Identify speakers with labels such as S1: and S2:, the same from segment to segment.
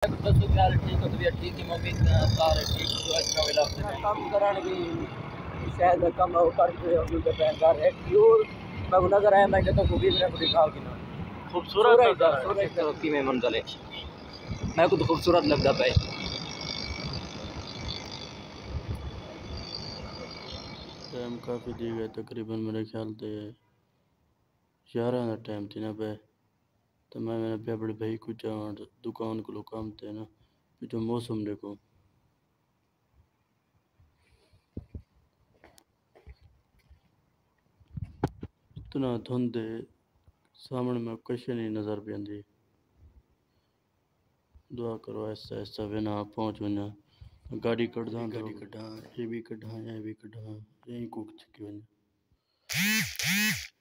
S1: दसो यार ठीक है तबीयत ठीक है मम्मी सारे ठीक जो अच्छा मिला काम कराने की शायद कम करके अभी तो घर है प्योर मैं नजर आया मैं कहता खूबी मेरे को दिखा के ना खूबसूरत तरक्की में मंजिल है मैं को तो खूबसूरत लगता भाई
S2: टाइम काफ़ी दी गए तकरीबन मेरे ख्याल से 11 का टाइम थी ना पे तो मैं मैंने पे बड़े भाई को जान दुकान को काम थे ना जो मौसम देखो इतना धुंध है सामने में कुछ नहीं नज़र पे आती दुआ करो ऐसा ऐसा बिना पहुँच वना गाड़ी कढ़ा ये भी कढ़ा यही कुछ चुकी वना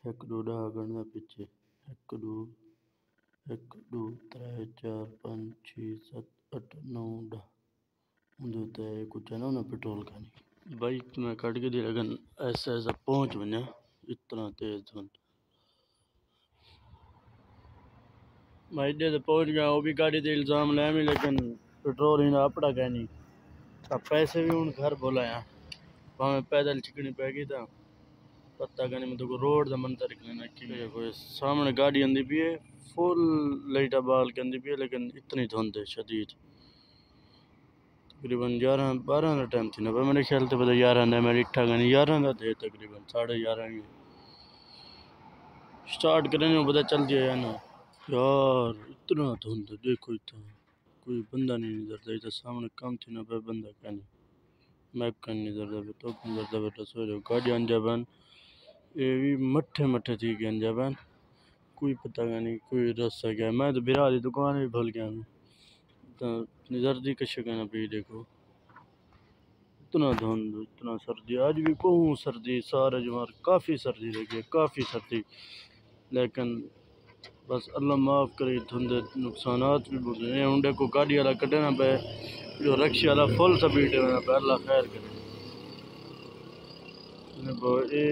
S2: एक दो डा गणना पीछे एक दो त्रै चार पाँच छः सात अठ नौ डा मुझे तो कुछ है ना पेट्रोल का नहीं भाई तुम्हें कट के दी लगन ऐसा ऐसा पहुंच वना इतना तेज धुंध मैं इधर से पहुंच गया वो भी गाड़ी से इल्ज़ाम ले में लेकिन पेट्रोल ही ना अपना कह नहीं अब पैसे भी उन घर बोलाया वहाँ पैदल चिकनी पै गई था पता कहने में तो रोड का मंतर निकलना कि कोई सामने गाड़ी आंदी भी है फुल लाइटा बाल के आंदी भी है लेकिन इतनी धुंध है शदीद तकरीबन 11-12 का टाइम थी ना भाई मेरे ख्याल से पता 11 ने मेरी इट्ठा गनी 11 का थे तकरीबन 11:30 स्टार्ट करने में पता चल दिया ना यार इतना धुंध देखो इतना कोई बंदा नहीं नजरता इधर सामने कम थी ना भाई बंदा क्या नहीं मैं कहीं नहीं नजरता तो नजरता बेटा सो रहे गाड़ी अंजाबन ये भी मट्ठे मट्ठे थी कि अंजाबन कोई पता नहीं कोई रास्ता क्या मैं तो बिरा दी दुकान भी भूल गया तो नजरती कश कहना भी देखो इतना धुंध इतना सर्दी आज भी कहूँ सर्दी सारे जमार काफ़ी सर्दी लगी है काफ़ी सर्दी लेकिन बस अल्लाह माफ़ करे धुंध नुकसानात भी बहुत हैं उन्हें को गाड़ी वाला कटे ना पे जो रक्शे वाला फुल स्पीड है पे अल्लाह खैर करे ये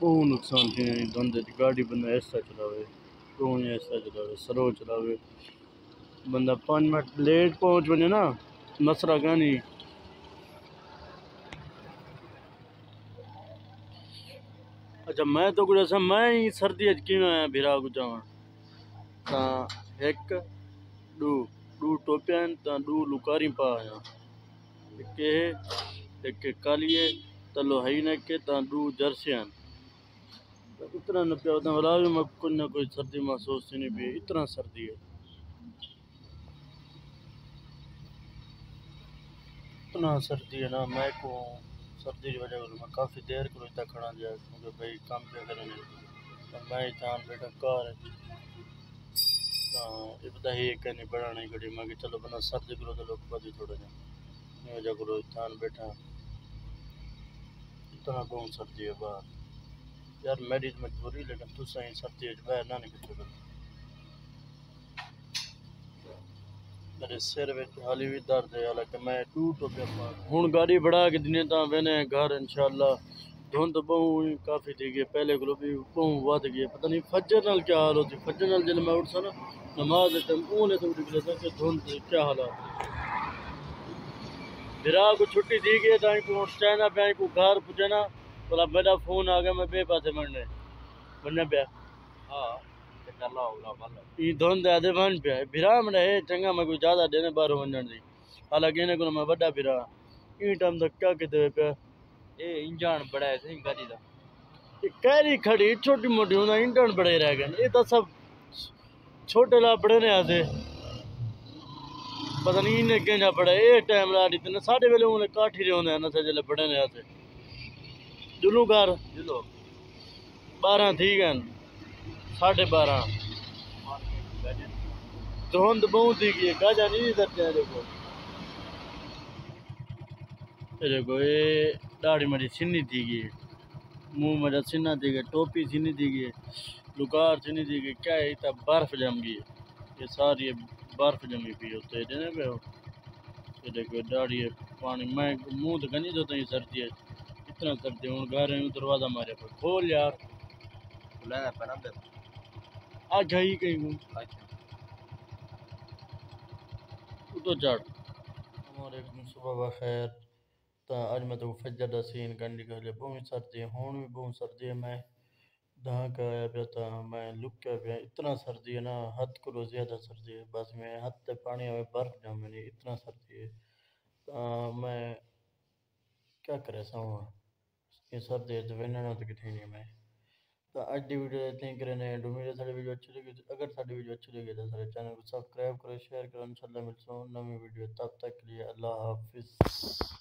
S2: बहुत नुकसान थी धुंध गाड़ी बंदा ऐसा चलावे क्यों ऐसा चलावे स्लो चलावे बंदा 5 मिनट लेट पहुँच बने ना मसला क्या नहीं अच्छा मैं तो कुछ ऐसा मैं ही सर्दी कि भिरा को जावा एक दू दू टोपियां दू लुकारी पा एक कालिए तलो हई न के दू जर्सियां इतना न पिया वाला भी मैं कुछ ना कोई सर्दी महसूस नहीं भी इतना सर्दी है इतना सर्दी है ना मैं को सर्दी की वजह से मैं काफ़ी देर को इतना खड़ा दिया क्योंकि भाई काम पे करने तो मैं जान बेटा कार ये पता ही एक नहीं बड़ा नहीं घड़ी मैं चलो बना सर्दी करो तो लोग बदी थोड़ा जा वजह करो जान बैठा इतना कौन सर्दी है बाहर यार मेरी मजबूरी लेकिन तू सही सर्दी है बाहर ना निकल मेरे सिर में हाली भी दर्द है हालांकि मैं टूट हो गया हूँ गाड़ी बढ़ा के दिन वेने घर इंशाल्लाह धुंध बहु काफ़ी थी गई पहले को भी बहु वध गई पता नहीं फजर नाल क्या हाल होती फजर नाल जब मैं उठसा ना नमाज ऊने तो उठ गया कि धुंध क्या हालात बिरा को छुट्टी दी गई तो को चाइना पे को घर पुजना बोला मेरा फोन आ गया मैं बे पासे मरने बनने पे हाँ ये धुंध आधे बन पे बिरा मने चंगा मैं कोई ज्यादा देने बाहर वंजन दी हालांकि इन्हें को मैं बड़ा बिरा ई टाइम तक क्या कहते पे ए इंजन बड़ा है सही गाड़ी दा ये कैरी खड़ी छोटी मोटी होना इंजन बड़े रह गए ये तो सब छोटे ला बड़े ने आते पता नहीं इन्हें क्या पड़ा ये टाइम ला इतने साढ़े वेले उन्हें काठी रहे होने ना जले बड़े ने आते जुलू घर 12 थी गए 12:30 धुंध बहुत ही गई गाजा नहीं सकते देखो ये दाढ़ी मेरी सिन्नी थी गई मुंह मेरा सिन्ना थी गई टोपी सिन्नी थी गई लुकार सिन्नी थी गई क्या है इतना बर्फ जम गई ये सारी बर्फ जमी पी होते देने पे ये देखो दाढ़ी है पानी मैं मुंह तो गनी जो तो सर्दी है इतना सर्दी हूँ घर दरवाजा मारे पर खोल यार आ गई कहीं तो चढ़ हमारे सुबह बखैर। तो आज मैं तो फजर का सीन करने के लिए बहुत सर्दी है, हूँ भी बहुत सर्दी है। मैं दहाँ का आया पिया था, मैं लुक के पिया, इतना सर्दी है ना, हद करो ज़्यादा सर्दी है। बस मैं हद तक पानी में बर्फ जम नहीं, इतना सर्दी है। तो मैं क्या करे सवा, ये सर्दी है तो वहना तो कितनी नहीं मैं। तो आज की वीडियो इतनी ही करें। उम्मीद है सारी वीडियो अच्छी लगी, अगर सारी वीडियो अच्छी लगी तो सारे चैनल को सब्सक्राइब करो, शेयर करो। इंशाल्लाह मिलता हूँ नवी वीडियो, तब तक के लिए अल्लाह हाफिज़।